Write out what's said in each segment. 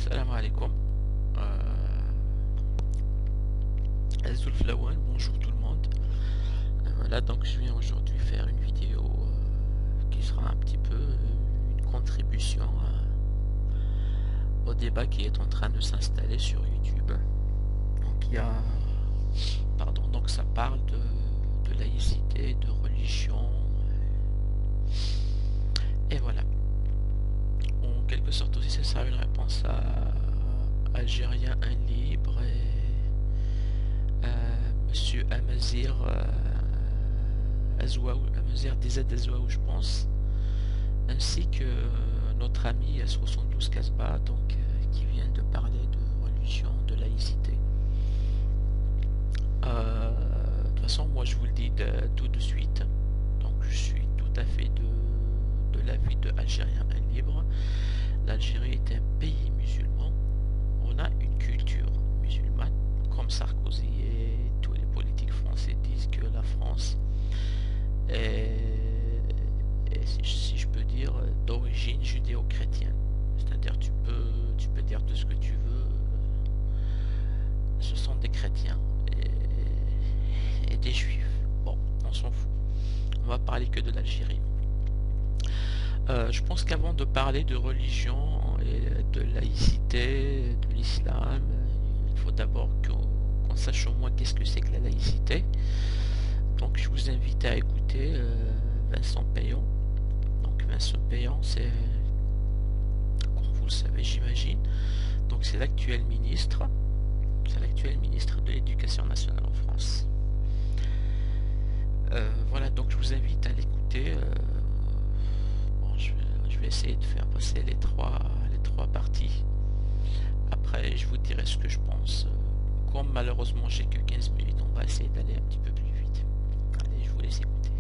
Salam alaikum. Zulf Lawan, bonjour tout le monde. Voilà, donc je viens aujourd'hui faire une vidéo qui sera un petit peu une contribution au débat qui est en train de s'installer sur YouTube. Donc donc ça parle de laïcité, de religion, et voilà. En quelque sorte aussi, ça sera une réponse à Algérien Libre et Monsieur Amazir Amazir DZ Azouaou, je pense, ainsi que notre ami S72 Casbah, donc qui vient de parler de religion, de laïcité. De toute façon, moi je vous le dis tout de suite, donc je suis tout à fait de l'avis de Algérien Libre. L'Algérie est un pays musulman, on a une culture musulmane, comme Sarkozy et tous les politiques français disent que la France est si je peux dire, d'origine judéo-chrétienne. C'est-à-dire tu peux dire tout ce que tu veux, ce sont des chrétiens et des juifs. Bon, on s'en fout. On va parler que de l'Algérie. Je pense qu'avant de parler de religion et de laïcité, de l'islam, il faut d'abord qu'on sache au moins qu'est-ce que c'est que la laïcité. Donc je vous invite à écouter Vincent Payon. Donc Vincent Payon, c'est, comme vous le savez j'imagine, donc c'est l'actuel ministre de l'Éducation nationale en France. Voilà, donc je vous invite à l'écouter. Je vais essayer de faire passer les trois parties. Après, je vous dirai ce que je pense. Comme malheureusement j'ai que 15 minutes, on va essayer d'aller un petit peu plus vite. Allez, je vous laisse écouter.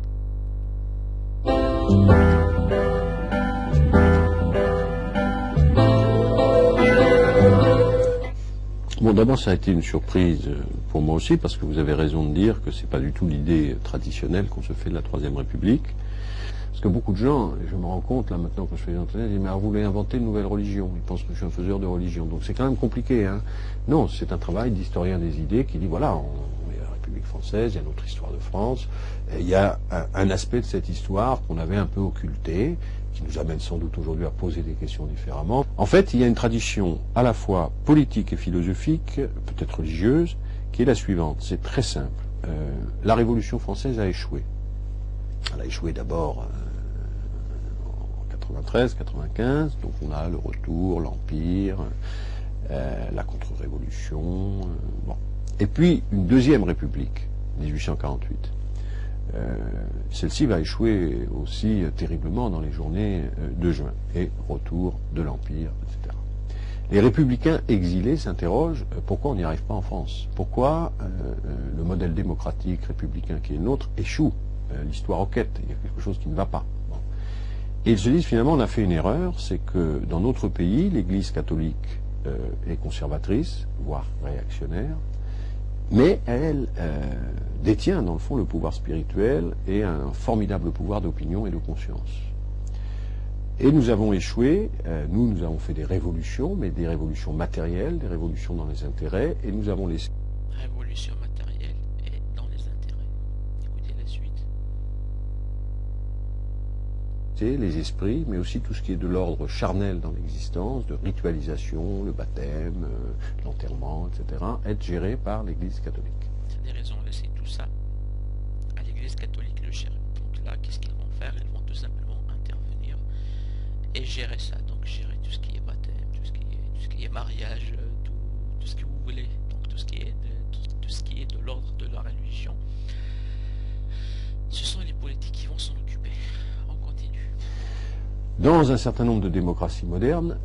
Bon, d'abord, ça a été une surprise pour moi aussi, parce que vous avez raison de dire que c'est pas du tout l'idée traditionnelle qu'on se fait de la Troisième République. Parce que beaucoup de gens, et je me rends compte là maintenant quand je fais des entretiens, ils disent mais vous voulez inventer une nouvelle religion. Ils pensent que je suis un faiseur de religion. Donc c'est quand même compliqué. Hein. Non, c'est un travail d'historien des idées qui dit voilà, on est la République française, il y a notre histoire de France, et il y a un aspect de cette histoire qu'on avait un peu occulté, qui nous amène sans doute aujourd'hui à poser des questions différemment. En fait, il y a une tradition à la fois politique et philosophique, peut-être religieuse, qui est la suivante. C'est très simple. La Révolution française a échoué. Elle a échoué d'abord en 93, 95, donc on a le retour, l'Empire, la contre-révolution, bon. Et puis une deuxième République, 1848. Celle-ci va échouer aussi terriblement dans les journées de juin, et retour de l'Empire, etc. Les républicains exilés s'interrogent pourquoi on n'y arrive pas en France. Pourquoi le modèle démocratique républicain qui est le nôtre échoue. L'histoire enquête, il y a quelque chose qui ne va pas. Bon. Et ils se disent finalement on a fait une erreur, c'est que dans notre pays, l'Église catholique est conservatrice, voire réactionnaire, mais elle détient dans le fond le pouvoir spirituel et un formidable pouvoir d'opinion et de conscience. Et nous avons échoué, nous avons fait des révolutions, mais des révolutions matérielles, des révolutions dans les intérêts, et nous avons laissé... Révolution matérielle et dans les intérêts. Écoutez la suite. Les esprits, mais aussi tout ce qui est de l'ordre charnel dans l'existence, de ritualisation, le baptême, l'enterrement, etc., être géré par l'Église catholique. C'est-à-dire ils ont laissé tout ça à l'Église catholique le gérer. Donc là, qu'est-ce qu'ils vont faire? Ils vont tout simplement intervenir et gérer ça. Donc gérer tout ce qui est baptême, tout ce qui est mariage, tout ce que vous voulez. Donc tout ce qui est de l'ordre de la religion. Ce sont les politiques qui vont s'en occuper. On continue. Dans un certain nombre de démocraties modernes,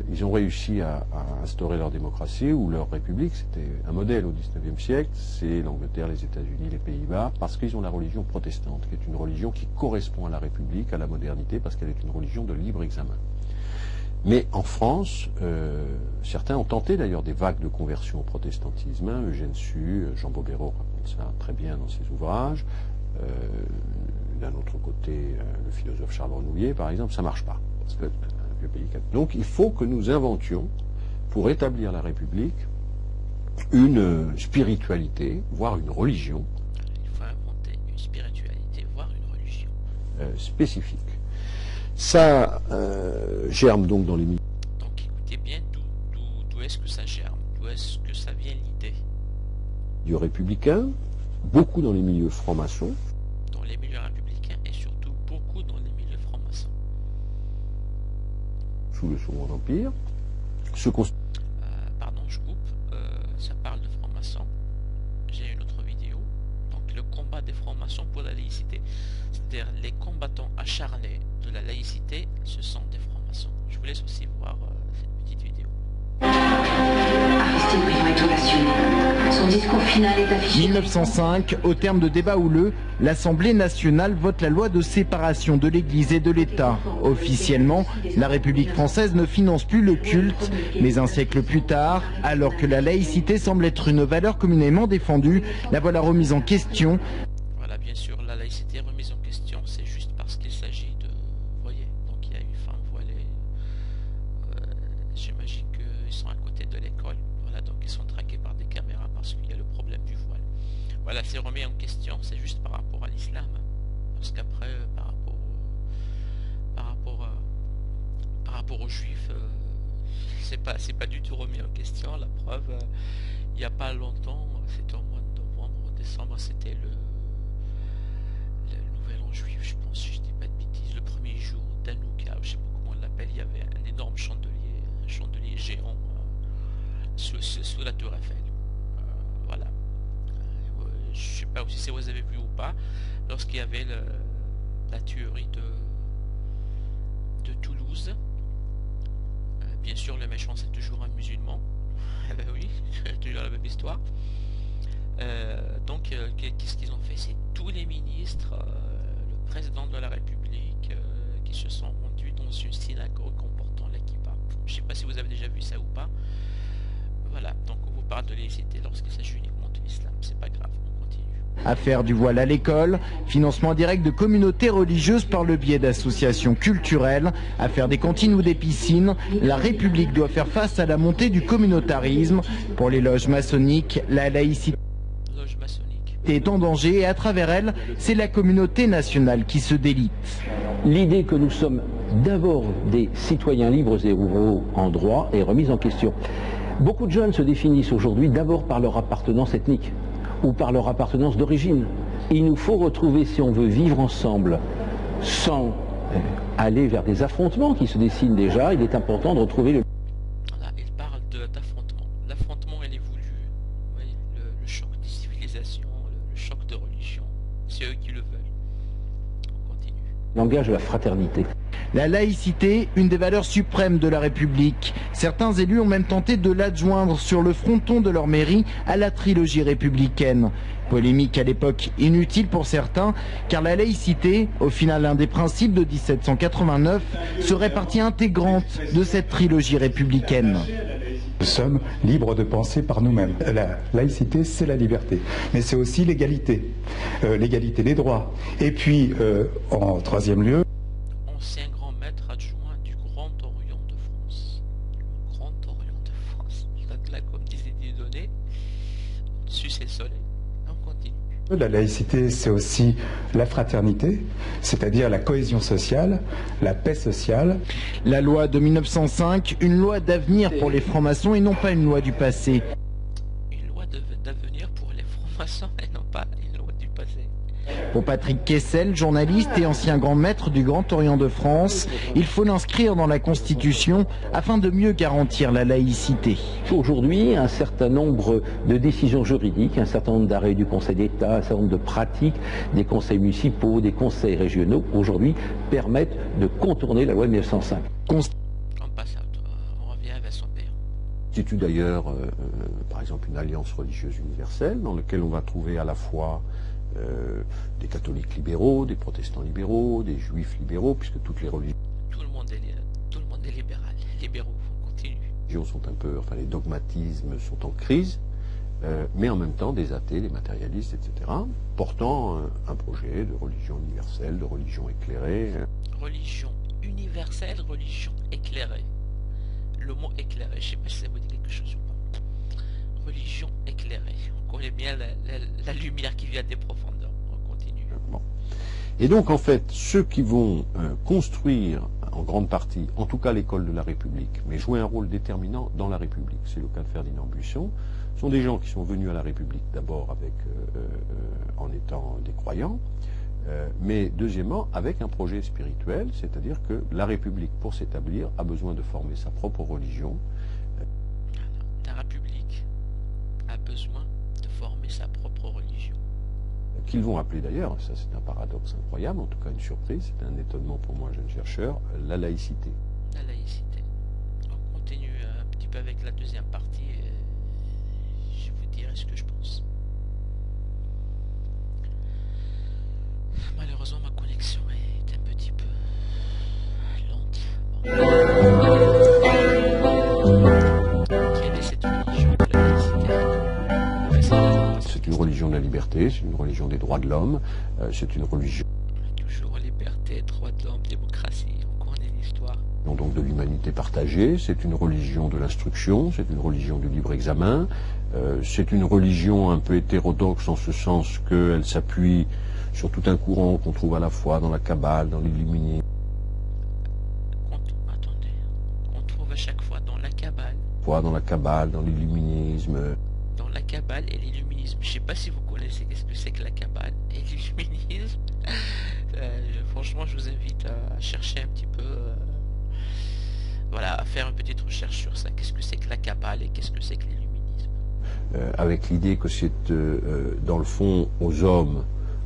ils ont réussi à instaurer leur démocratie ou leur république. C'était un modèle au XIXe siècle. C'est l'Angleterre, les États-Unis, les Pays-Bas, parce qu'ils ont la religion protestante, qui est une religion qui correspond à la République, à la modernité, parce qu'elle est une religion de libre examen. Mais en France, certains ont tenté d'ailleurs des vagues de conversion au protestantisme. Hein. Eugène Sue, Jean Bobéro raconte ça très bien dans ses ouvrages. D'un autre côté, le philosophe Charles Renouvier, par exemple, ça ne marche pas. Parce que le pays... Donc il faut que nous inventions pour établir la République, une spiritualité, voire une religion. Il faut inventer une spiritualité, voire une religion. Spécifique. Ça germe donc dans les milieux. Donc écoutez bien d'où est-ce que ça germe, d'où est-ce que ça vient l'idée. Républicains, beaucoup dans les milieux francs-maçons. Dans les milieux républicains et surtout beaucoup dans les milieux francs-maçons. Sous le Second Empire. Pardon, je coupe. Ça parle de francs-maçons. J'ai une autre vidéo. Donc le combat des francs-maçons pour la laïcité. C'est-à-dire les combattants acharnés de la laïcité, ce sont des francs-maçons. Je vous laisse aussi voir cette petite vidéo. Aristide Briand est ovationné. Son discours final est affiché. 1905, au terme de débats houleux, l'Assemblée nationale vote la loi de séparation de l'Église et de l'État. Officiellement, la République française ne finance plus le culte, mais un siècle plus tard, alors que la laïcité semble être une valeur communément défendue, la voilà remise en question. Voilà, bien sûr, la laïcité est remise en question, c'est juste parce qu'il s'agit de... Vous voyez, donc il y a une femme voilée. J'imagine qu'ils sont à côté de l'école. Voilà, donc ils sont traqués par des caméras parce qu'il y a le problème du voile. Voilà, c'est remis en question, c'est juste par rapport à l'islam. Parce qu'après, par rapport aux juifs, c'est pas du tout remis en question. La preuve, il n'y a pas longtemps, c'était au mois de novembre, décembre, c'était le nouvel an juif, je pense, si je dis pas de bêtises, le premier jour d'Hanouka, je sais pas comment on l'appelle, il y avait un énorme chandelier géant sous la tour Eiffel. Voilà. Je sais pas si vous avez vu ou pas, lorsqu'il y avait la tuerie de Toulouse. Bien sûr, le méchant c'est toujours un musulman. Eh ben oui, toujours la même histoire. Donc, qu'est-ce qu'ils ont fait? C'est tous les ministres, le président de la République, qui se sont rendus dans une synagogue comportant la kippa. Je ne sais pas si vous avez déjà vu ça ou pas. Voilà, donc on vous parle de laïcité lorsqu'il s'agit uniquement de l'islam. C'est pas grave, on continue. Affaire du voile à l'école, financement direct de communautés religieuses par le biais d'associations culturelles, affaire des cantines ou des piscines, la République doit faire face à la montée du communautarisme. Pour les loges maçonniques, la laïcité est en danger et à travers elle, c'est la communauté nationale qui se délite. L'idée que nous sommes d'abord des citoyens libres et égaux en droit est remise en question. Beaucoup de jeunes se définissent aujourd'hui d'abord par leur appartenance ethnique ou par leur appartenance d'origine. Il nous faut retrouver, si on veut vivre ensemble, sans aller vers des affrontements qui se dessinent déjà, il est important de retrouver le... Voilà, il parle d'affrontement. L'affrontement, il est voulu. Vous voyez, le choc des civilisations, le choc de religion. C'est eux qui le veulent. On continue. langage de la fraternité. La laïcité, une des valeurs suprêmes de la République. Certains élus ont même tenté de l'adjoindre sur le fronton de leur mairie à la trilogie républicaine. Polémique à l'époque inutile pour certains, car la laïcité, au final l'un des principes de 1789, serait partie intégrante de cette trilogie républicaine. Nous sommes libres de penser par nous-mêmes. La laïcité, c'est la liberté, mais c'est aussi l'égalité, l'égalité des droits. Et puis, en troisième lieu, ancien grand maître adjoint du Grand Orient de France. Le Grand Orient de France. Là, comme disait Dieudonné, au-dessus c'est le soleil. On continue. La laïcité, c'est aussi la fraternité, c'est-à-dire la cohésion sociale, la paix sociale. La loi de 1905, une loi d'avenir pour les francs-maçons et non pas une loi du passé. Une loi d'avenir pour les francs-maçons et non pas une loi du passé. Pour Patrick Kessel, journaliste et ancien grand maître du Grand Orient de France, il faut l'inscrire dans la Constitution afin de mieux garantir la laïcité. Aujourd'hui, un certain nombre de décisions juridiques, un certain nombre d'arrêts du Conseil d'État, un certain nombre de pratiques des conseils municipaux, des conseils régionaux, aujourd'hui permettent de contourner la loi de 1905. On passe on revient à Vincent Payon. Constitue d'ailleurs, par exemple, une alliance religieuse universelle dans laquelle on va trouver à la fois des catholiques libéraux, des protestants libéraux, des juifs libéraux, puisque toutes les religions Tout le monde est libéral, libéraux, on continue. sont un peu, enfin les dogmatismes sont en crise, mais en même temps des athées, des matérialistes, etc., portant un projet de religion universelle, de religion éclairée. Religion universelle, religion éclairée. le mot éclairé, je sais pas si ça vous dit quelque chose ou pas. Religion éclairée. On connaît bien la lumière qui vient des profondeurs. On continue. Bon. Et donc, en fait, ceux qui vont construire en grande partie, en tout cas l'école de la République, mais jouer un rôle déterminant dans la République, c'est le cas de Ferdinand Buisson, sont des gens qui sont venus à la République d'abord en étant des croyants, mais deuxièmement avec un projet spirituel, c'est-à-dire que la République, pour s'établir, a besoin de former sa propre religion. La République a besoin de former sa propre religion. Qu'ils vont appeler d'ailleurs, ça c'est un paradoxe incroyable, en tout cas une surprise, c'est un étonnement pour moi, jeune chercheur, la laïcité. La laïcité. On continue un petit peu avec la deuxième partie et je vous dirai ce que je pense. Malheureusement, ma connexion est un petit peu lente. Quelle est cette religion de la laïcité? C'est une religion de la liberté, c'est une religion des droits de l'homme, c'est une religion... Toujours liberté, droits de l'homme, démocratie, on connaît l'histoire. Donc de l'humanité partagée, c'est une religion de l'instruction, c'est une religion du libre examen, c'est une religion un peu hétérodoxe en ce sens qu'elle s'appuie sur tout un courant qu'on trouve à la fois dans la Kabbale, dans l'illuminisme. Attendez, on trouve à chaque fois dans la Kabbale. Dans la Kabbale, dans l'illuminisme. Dans la Kabbale et l'illuminisme. Je ne sais pas si vous connaissez qu'est-ce que c'est que la Kabbale et l'illuminisme. Franchement, je vous invite à chercher un petit peu, voilà, à faire une petite recherche sur ça. Qu'est-ce que c'est que la Kabbale et qu'est-ce que c'est que l'illuminisme. Avec l'idée que c'est, dans le fond, aux hommes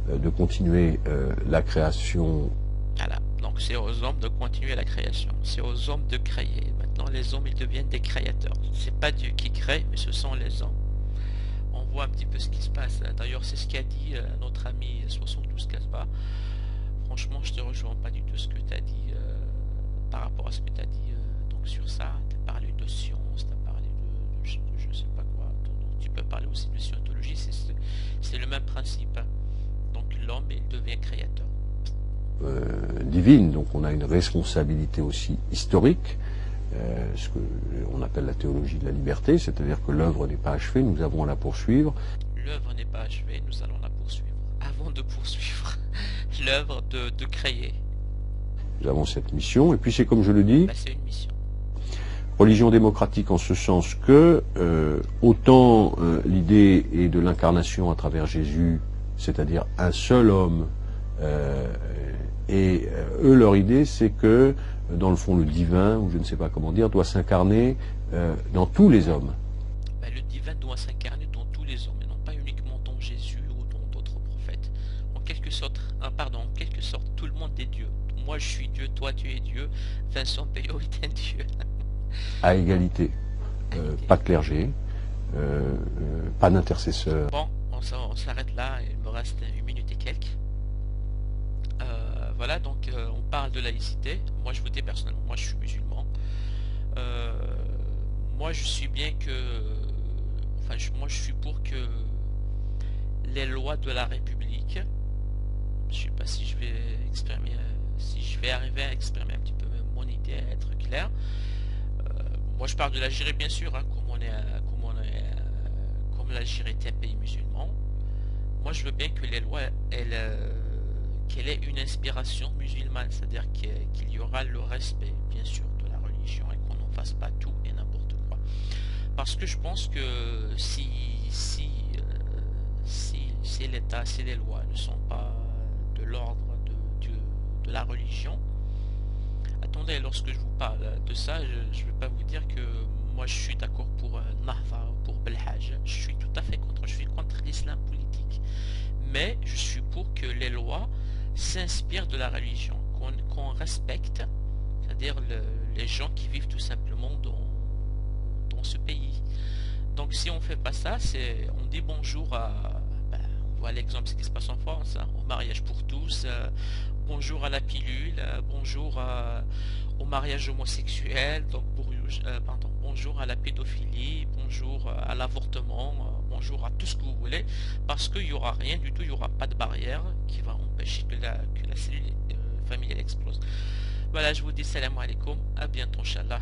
de continuer la création. Voilà, donc c'est aux hommes de continuer la création. C'est aux hommes de créer. Maintenant, les hommes, ils deviennent des créateurs. C'est pas Dieu qui crée, mais ce sont les hommes. On voit un petit peu ce qui se passe. D'ailleurs, c'est ce qu'a dit notre ami 72 Casbah. Franchement, je te rejoins pas du tout ce que tu as dit par rapport à ce que tu as dit donc sur ça. Tu as parlé de science, tu as parlé de je sais pas quoi. Donc, tu peux parler aussi de scientologie. C'est le même principe. Donc l'homme, il devient créateur. Divine, donc on a une responsabilité aussi historique, ce qu'on appelle la théologie de la liberté, c'est-à-dire que l'œuvre n'est pas achevée, nous avons à la poursuivre. L'œuvre n'est pas achevée, nous allons la poursuivre. Avant de poursuivre l'œuvre de créer. Nous avons cette mission, et puis c'est comme je le dis, c'est une mission. Religion démocratique en ce sens que autant l'idée est de l'incarnation à travers Jésus, c'est-à-dire un seul homme, et eux, leur idée, c'est que, dans le fond, le divin, ou je ne sais pas comment dire, doit s'incarner dans tous les hommes. Le divin doit s'incarner dans tous les hommes, et non pas uniquement dans Jésus ou dans d'autres prophètes. En quelque sorte, tout le monde est Dieu. Moi, je suis Dieu, toi, tu es Dieu, Vincent Peyo est un Dieu. À égalité. Pas de clergé, pas d'intercesseur. Bon, on s'arrête là, il me reste 1 minute et quelques. Voilà, donc on parle de laïcité. Moi, je vous dis personnellement, moi je suis musulman. Moi, je suis bien que... Enfin, moi, je suis pour que les lois de la République... Je sais pas si je vais exprimer... si je vais arriver à exprimer un petit peu mon idée, à être clair. Moi, je parle de l'Algérie, bien sûr, hein, comme l'Algérie est un pays musulman. Moi, je veux bien que les lois, qu'elle ait une inspiration musulmane, c'est-à-dire qu'il y aura le respect, bien sûr, de la religion et qu'on n'en fasse pas tout et n'importe quoi. Parce que je pense que si l'État, si les lois ne sont pas de l'ordre de la religion, attendez, lorsque je vous parle de ça, je ne vais pas vous dire que moi je suis d'accord pour Nahda, pour Belhaj. Je suis tout à fait contre, je suis contre l'islam politique. Mais je suis pour que les lois s'inspirent de la religion, qu'on respecte, c'est-à-dire les gens qui vivent tout simplement dans ce pays. Donc si on ne fait pas ça, on dit bonjour à... on voit l'exemple ce qui se passe en France, hein, au mariage pour tous, bonjour à la pilule, bonjour au mariage homosexuel, donc bonjour à la pédophilie, bonjour à l'avortement, bonjour à tout ce que vous voulez, parce qu'il n'y aura rien du tout, il n'y aura pas de barrière qui va empêcher que la cellule familiale explose. Voilà, je vous dis salam alaikum, à bientôt, Inch'Allah.